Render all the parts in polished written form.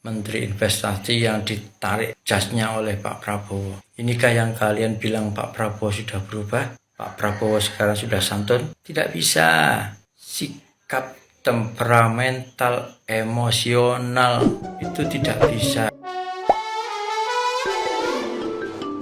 Menteri Investasi yang ditarik jasnya oleh Pak Prabowo. Inikah yang kalian bilang Pak Prabowo sudah berubah? Pak Prabowo sekarang sudah santun? Tidak bisa. Sikap temperamental, emosional itu tidak bisa.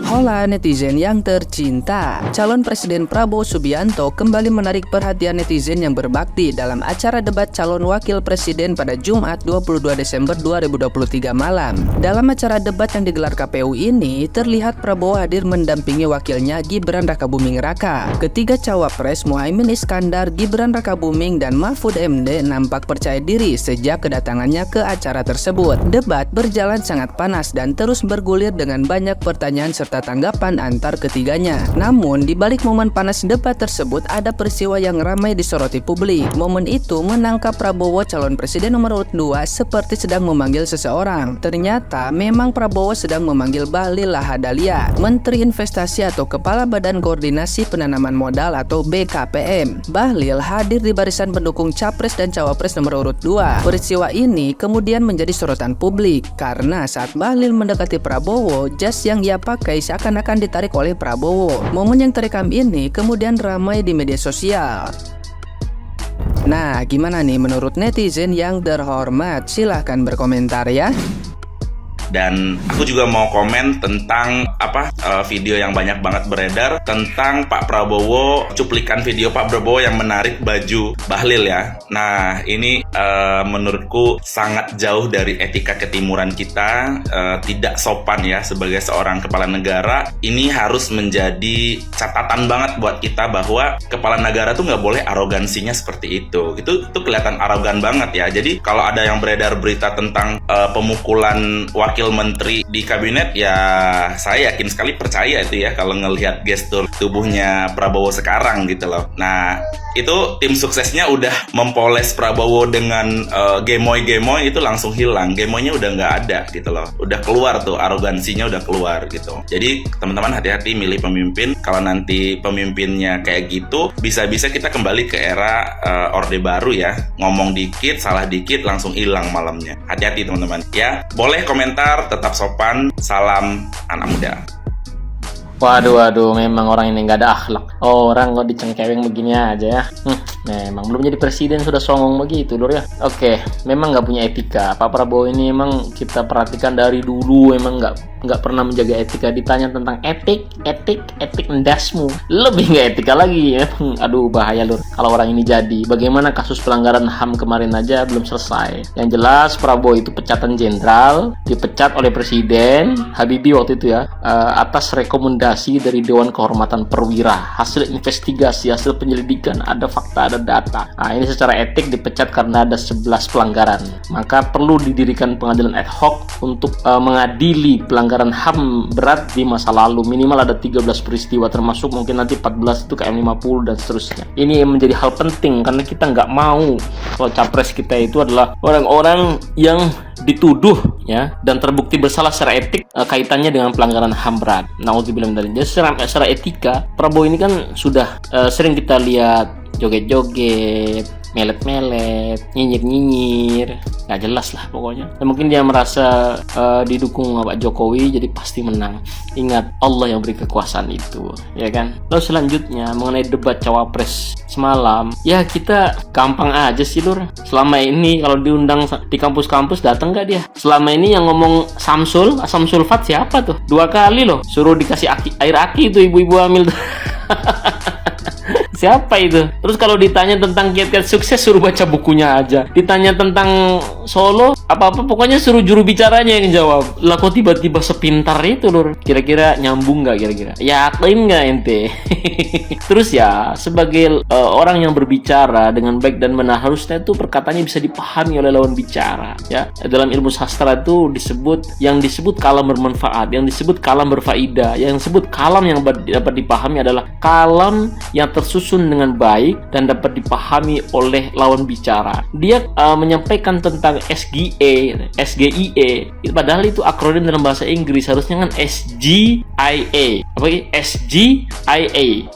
Hola netizen yang tercinta, calon Presiden Prabowo Subianto kembali menarik perhatian netizen yang berbakti dalam acara debat calon wakil presiden pada Jumat 22 Desember 2023 malam. Dalam acara debat yang digelar KPU ini, terlihat Prabowo hadir mendampingi wakilnya Gibran Rakabuming Raka. Ketiga cawapres Muhaimin Iskandar, Gibran Rakabuming, dan Mahfud MD nampak percaya diri sejak kedatangannya ke acara tersebut. Debat berjalan sangat panas dan terus bergulir dengan banyak pertanyaan serta tanggapan antar ketiganya. Namun, di balik momen panas debat tersebut ada peristiwa yang ramai disoroti publik. Momen itu menangkap Prabowo calon presiden nomor urut 2 seperti sedang memanggil seseorang. Ternyata memang Prabowo sedang memanggil Bahlil Lahadalia, Menteri Investasi atau Kepala Badan Koordinasi Penanaman Modal atau BKPM. Bahlil hadir di barisan pendukung Capres dan Cawapres nomor urut 2. Peristiwa ini kemudian menjadi sorotan publik karena saat Bahlil mendekati Prabowo, jas yang ia pakai seakan-akan ditarik oleh Prabowo. Momen yang terekam ini kemudian ramai di media sosial. Nah, gimana nih menurut netizen yang terhormat? Silahkan berkomentar ya. Dan aku juga mau komen tentang video yang banyak banget beredar tentang Pak Prabowo, cuplikan video Pak Prabowo yang menarik baju Bahlil ya. Nah, ini menurutku sangat jauh dari etika ketimuran kita, tidak sopan ya sebagai seorang kepala negara. Ini harus menjadi catatan banget buat kita bahwa kepala negara tuh nggak boleh arogansinya seperti itu. Itu kelihatan arogan banget ya. Jadi kalau ada yang beredar berita tentang pemukulan wakil menteri di kabinet, ya saya yakin sekali percaya itu ya kalau ngelihat gestur tubuhnya Prabowo sekarang gitu loh. Nah, itu tim suksesnya udah mempoles Prabowo dengan gemoy-gemoy, itu langsung hilang. Gemoynya udah nggak ada gitu loh. Udah keluar tuh, arogansinya udah keluar gitu. Jadi teman-teman hati-hati milih pemimpin. Kalau nanti pemimpinnya kayak gitu, bisa-bisa kita kembali ke era Orde Baru ya. Ngomong dikit, salah dikit, langsung hilang malamnya. Hati-hati teman-teman ya. Boleh komentar, tetap sopan. Salam anak muda. Waduh, memang orang ini nggak ada akhlak. Orang kok dicengkeweng begini aja ya. Memang belum jadi presiden sudah songong begitu, Lur ya. Oke, memang nggak punya etika. Pak Prabowo ini emang kita perhatikan dari dulu emang nggak pernah menjaga etika. Ditanya tentang etik endasmu, lebih nggak etika lagi ya. Aduh, bahaya Lur. Kalau orang ini jadi, bagaimana kasus pelanggaran HAM kemarin aja belum selesai. Yang jelas Prabowo itu pecatan jenderal, dipecat oleh Presiden Habibie waktu itu ya, atas rekomendasi dari Dewan Kehormatan Perwira. Hasil investigasi, hasil penyelidikan, ada fakta, ada data. Nah, ini secara etik dipecat karena ada 11 pelanggaran. Maka perlu didirikan pengadilan ad hoc untuk mengadili pelanggaran HAM berat di masa lalu. Minimal ada 13 peristiwa, termasuk mungkin nanti 14 itu KM50 dan seterusnya. Ini menjadi hal penting karena kita nggak mau kalau capres kita itu adalah orang-orang yang dituduh ya dan terbukti bersalah secara etik kaitannya dengan pelanggaran HAM berat. Nauzubillah min dzalik. Jadi secara etika Prabowo ini kan sudah sering kita lihat joget-joget, melet-melet, nyinyir-nyinyir, nggak jelas lah pokoknya. Dan mungkin dia merasa didukung Pak Jokowi jadi pasti menang. Ingat, Allah yang beri kekuasaan itu, ya kan? Lalu selanjutnya mengenai debat cawapres semalam, ya kita gampang aja sih Lur. Selama ini kalau diundang di kampus-kampus datang nggak dia? Selama ini yang ngomong asam sulfat siapa tuh? 2 kali loh, suruh dikasih air aki itu ibu-ibu hamil tuh. Siapa itu? Terus kalau ditanya tentang kiat-kiat sukses suruh baca bukunya aja. Ditanya tentang Solo, apa-apa pokoknya suruh juru bicaranya yang jawab. Lah kok tiba-tiba sepintar itu Lur? Kira-kira nyambung nggak kira-kira? Yakin nggak ente? Terus ya, sebagai orang yang berbicara dengan baik dan benar, harusnya itu perkataannya bisa dipahami oleh lawan bicara ya. Dalam ilmu sastra itu yang disebut kalam bermanfaat, yang disebut kalam berfaedah, yang disebut kalam yang dapat dipahami adalah kalam yang tersusun dengan baik dan dapat dipahami oleh lawan bicara. Dia menyampaikan tentang SGIE, padahal itu akronim dalam bahasa Inggris, harusnya kan SGIA,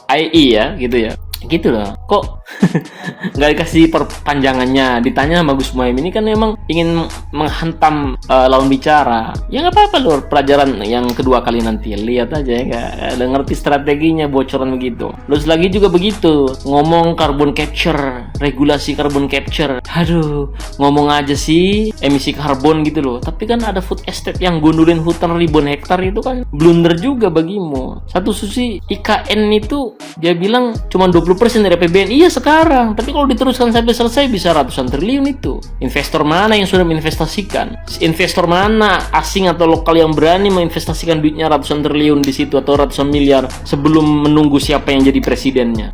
IE ya, gitu ya. Gitu loh. Kok Nggak dikasih perpanjangannya. Ditanya sama Gus Muhaimin ini kan memang ingin menghantam lawan bicara. Ya nggak apa-apa Lur, pelajaran yang kedua kali nanti lihat aja ya, nggak ada ngerti strateginya bocoran begitu. Terus lagi juga begitu, ngomong carbon capture, regulasi carbon capture. Aduh, ngomong aja sih emisi karbon gitu loh. Tapi kan ada food estate yang gondolin hutan ribuan hektar, itu kan blunder juga bagimu. Satu sisi IKN itu dia bilang cuma 20% dari APBN. Iya sekarang, tapi kalau diteruskan sampai selesai bisa ratusan triliun itu. Investor mana yang sudah menginvestasikan? Investor mana asing atau lokal yang berani menginvestasikan duitnya ratusan triliun di situ atau ratusan miliar sebelum menunggu siapa yang jadi presidennya?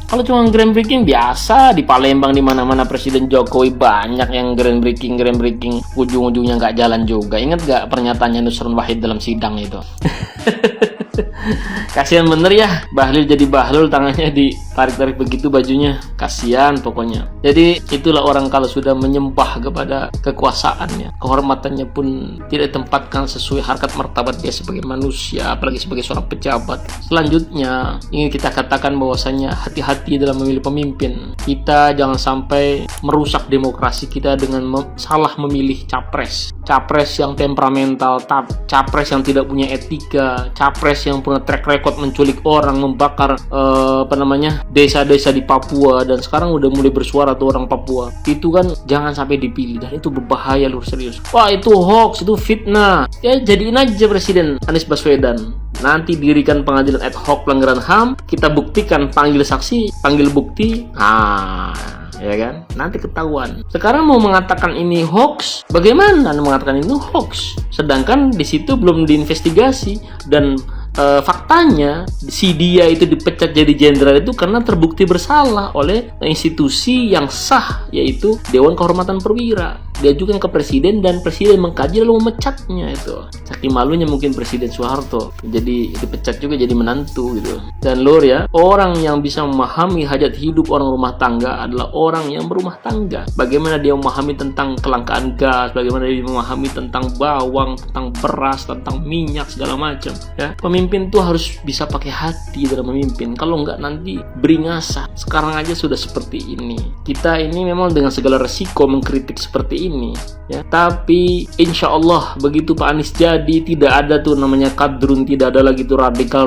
Kalau cuma groundbreaking biasa di Palembang di mana-mana Presiden Jokowi banyak yang groundbreaking ujung-ujungnya nggak jalan juga. Ingat nggak pernyataannya Nusron Wahid dalam sidang itu? Kasihan bener ya, Bahlil jadi Bahlul, tangannya ditarik-tarik begitu bajunya, kasihan pokoknya. Jadi itulah orang kalau sudah menyembah kepada kekuasaannya, kehormatannya pun tidak ditempatkan sesuai harkat martabat dia sebagai manusia, apalagi sebagai seorang pejabat. Selanjutnya ingin kita katakan bahwasanya hati-hati dalam memilih pemimpin. Kita jangan sampai merusak demokrasi kita dengan salah memilih capres yang temperamental, capres yang tidak punya etika, capres yang punya track record menculik orang, membakar desa-desa di Papua, dan sekarang udah mulai bersuara tuh orang Papua. Itu kan jangan sampai dipilih, dan itu berbahaya Lur, serius. Wah itu hoax, itu fitnah. Ya jadiin aja Presiden Anies Baswedan. Nanti dirikan pengadilan ad hoc pelanggaran HAM, kita buktikan, panggil saksi, panggil bukti. Ya kan, nanti ketahuan. Sekarang mau mengatakan ini hoax, bagaimana mengatakan ini hoax? Sedangkan di situ belum diinvestigasi, dan faktanya si dia itu dipecat jadi jenderal itu karena terbukti bersalah oleh institusi yang sah, yaitu Dewan Kehormatan Perwira. Dia ajukan ke presiden dan presiden mengkaji lalu memecatnya. Itu saking malunya mungkin Presiden Soeharto jadi dipecat juga jadi menantu gitu. Dan Lur ya, orang yang bisa memahami hajat hidup orang rumah tangga adalah orang yang berumah tangga. Bagaimana dia memahami tentang kelangkaan gas, bagaimana dia memahami tentang bawang, tentang beras, tentang minyak segala macam ya. Pemimpin tuh harus bisa pakai hati dalam memimpin. Kalau enggak nanti beringasah. Sekarang aja sudah seperti ini. Kita ini memang dengan segala resiko mengkritik seperti ini ya. Tapi insya Allah begitu Pak Anies jadi, tidak ada tuh namanya kadrun, tidak ada lagi tuh radikal,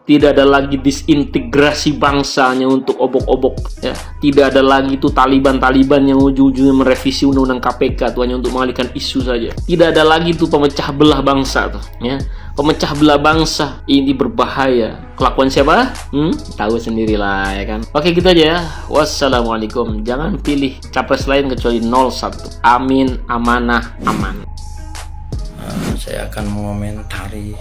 tidak ada lagi disintegrasi bangsanya untuk obok-obok ya. Tidak ada lagi tuh Taliban yang ujung-ujungnya merevisi undang-undang KPK tuh hanya untuk mengalihkan isu saja. Tidak ada lagi tuh pemecah belah bangsa tuh ya. Pemecah belah bangsa ini berbahaya. Kelakuan siapa? Tahu sendirilah ya kan. Oke gitu aja ya. Wassalamualaikum. Jangan pilih capres lain kecuali 01. Amin, amanah, aman. Saya akan mengomentari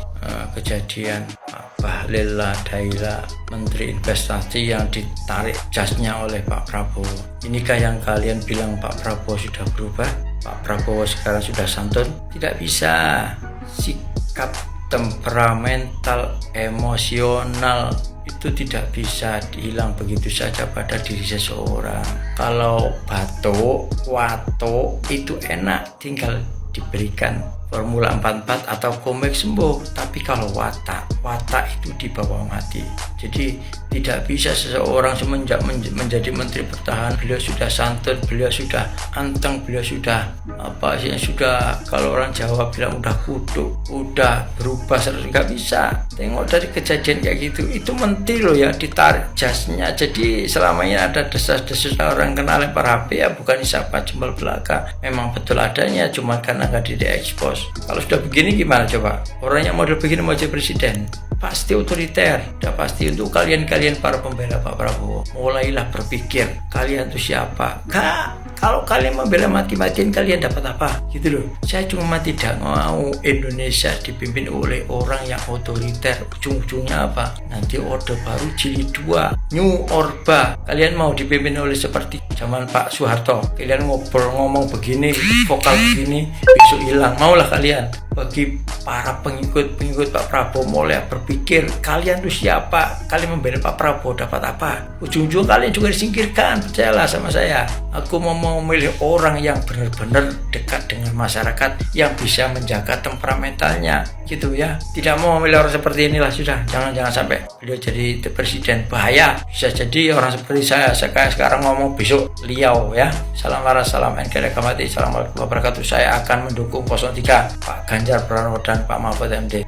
kejadian Pak Bahlil Lahadaila, Menteri Investasi, yang ditarik jasnya oleh Pak Prabowo. Inikah yang kalian bilang Pak Prabowo sudah berubah? Pak Prabowo sekarang sudah santun? Tidak bisa. Sikap temperamental, emosional itu tidak bisa dihilang begitu saja pada diri seseorang. Kalau batuk, watuk itu enak, tinggal diberikan formula 44 atau komik sembuh. Tapi kalau watak itu dibawa mati. Jadi tidak bisa seseorang semenjak menjadi Menteri Pertahanan beliau sudah santun, beliau sudah anteng, beliau sudah sudah, kalau orang Jawa bilang udah kuduk, udah berubah. Nggak bisa. Tengok dari kejadian kayak gitu, itu menteri loh ya ditarik jasnya. Jadi selama ini ada desas-desus orang kena lempar HP ya, bukan isapat jempol belaka, memang betul adanya, cuma karena nggak diekspos. Kalau sudah begini gimana coba? Orang yang model begini mau jadi presiden pasti otoriter. Udah pasti. Untuk kalian para pembela Pak Prabowo, mulailah berpikir kalian tuh siapa. Kalau kalian membela mati-matian, kalian dapat apa gitu loh. Saya cuma tidak mau Indonesia dipimpin oleh orang yang otoriter. Ujung-ujungnya apa? Nanti Orde Baru jilid 2, New Orba. Kalian mau dipimpin oleh seperti zaman Pak Soeharto? Kalian ngomong begini, vokal begini, besok hilang. Maulah kalian? bagi para pengikut Pak Prabowo mulai berpikir, kalian tuh siapa? Kalian membela Pak Prabowo dapat apa? Ujung-ujung kalian juga disingkirkan. Percayalah sama saya. Aku mau memilih orang yang benar-benar dekat dengan masyarakat, yang bisa menjaga temperamentalnya, gitu ya. Tidak mau memilih orang seperti inilah, sudah. Jangan sampai beliau jadi presiden, bahaya. Bisa jadi orang seperti saya sekarang ngomong, besok liau ya. Salam waras, salam NKRI Kamati, assalamualaikum warahmatullahi wabarakatuh. Saya akan mendukung 03 Pak Ganjar Pranowo dan Pak Mahfud MD.